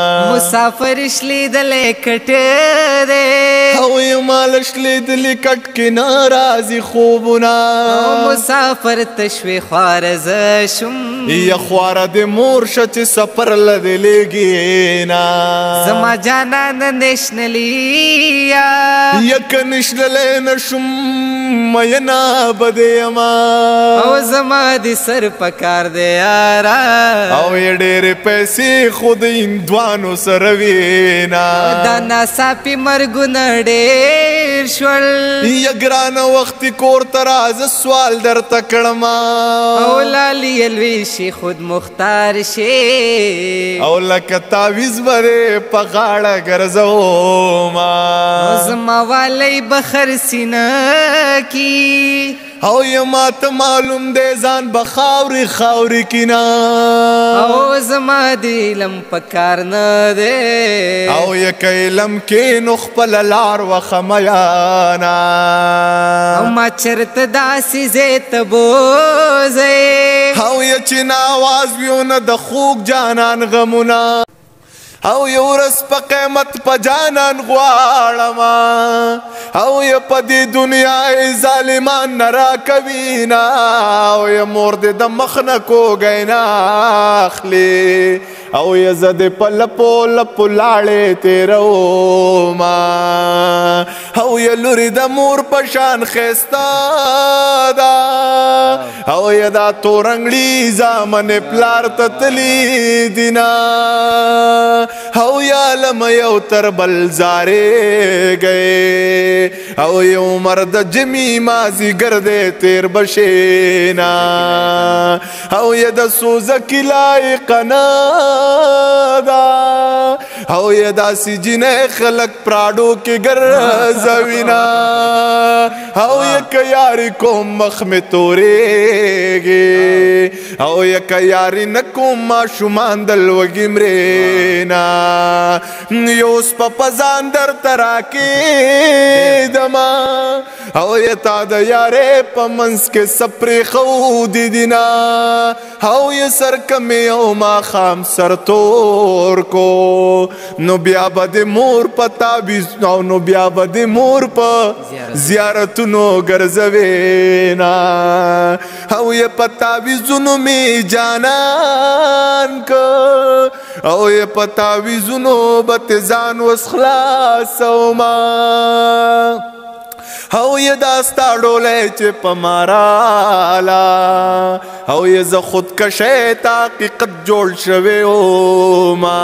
مسافر شلیدلی کټ دی او یمال شلیدلی کټ کې ناراضي خوبونه مسافر تشوي خواره زه شم یا خواره د مور شه چې سفر لدې لګینا زما جانان نشنلی یک نشللی نشم مینا بدیما او زما د سر پکار دی یارا او یې ډېرې پیسې خود هندوانو سره وینا دا ناڅاپي مرګونه ډېر شول یا ګرانه وختي کور ته راځه سوال درته کړما او لالي الوي شي خود مختار شي او لکه تعویز برې په غاړه ګرځوما زما والی بخر سینه کی او یما ته معلوم دی ځان به خاورې خاورې کینا او زما د علم پکار نه دی او یک علم کې نو خپل لار وخمیانا او ما چرته داسې ځای ته بوځئ او یې چې نه آواز ویو نه د خوږ جانان غمونه او یو ورځ په قیمت په جانان غواړمه او یې په دې دنیا ظالمان نه راکوینه او یې مور دې د مخ نه کوږی نه اخلي او یې زه دې په لپو لپو لاړې تېرومه او یې لورې د مور په شان ښایسته ده او یې دا تورنګړي زامنې پلار ته تلي دینه او یا لم یو تر بل زارېږئ او یو مرد جمی مازدیګر دی تېر بشینا او یې د سوزکي لایقه نه ده او یې داسې جینۍ خلک پراډو کې ګرځوینه او یې که یاري کوم مخ مې تورېږي او یې که یاري نه کوم ماشومان د لوږې مرېنا یو سپه ځان درته راکېدمه او یې تا د یارې په منځ کې څه پرېښودي دینه او یې سر کمې او ماښام سر تور کو نو بیا به د مور په تعویض او نو بیا به د مور په زیارتونو ګرځوینا او یې په تعویضونو مې جانان که او یې په تعویضونو به ته ځان وس خلاصومه او یې دا ستا ډولی چې په ما راله او یې زه خودکشۍ ته حقیقت جوړ شوی وما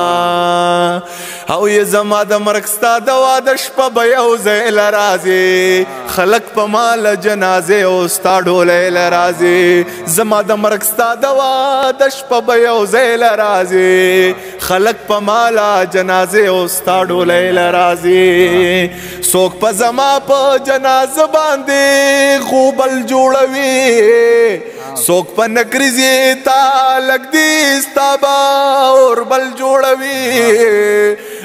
او یې زما د مرګ ستا د واده شپه به یو ځای له راځې خلک په ما له جنازې او ستا ډولی له راځې زما د مرګ ستا د واده شپه به یو ځای له راځې خلک په ما له جنازې او ستا ډولی له راځې څوک په زما په جنازه باندې خوبل جوړوي څوک په نکریزې تا لږ دي ستا به اوربل جوړوي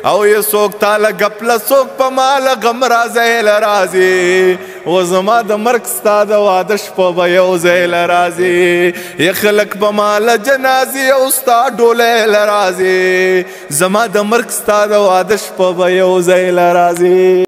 او یې څوک تا له ګپله څوک په ما له غم راځی له راځي و زما د مرګ ستا د واده شپه به یو ځای له راځي یا خلک به ما له جنازې او ستا ډولی له راځي زما د مرګ ستا د واده شپه به یو ځای له راځي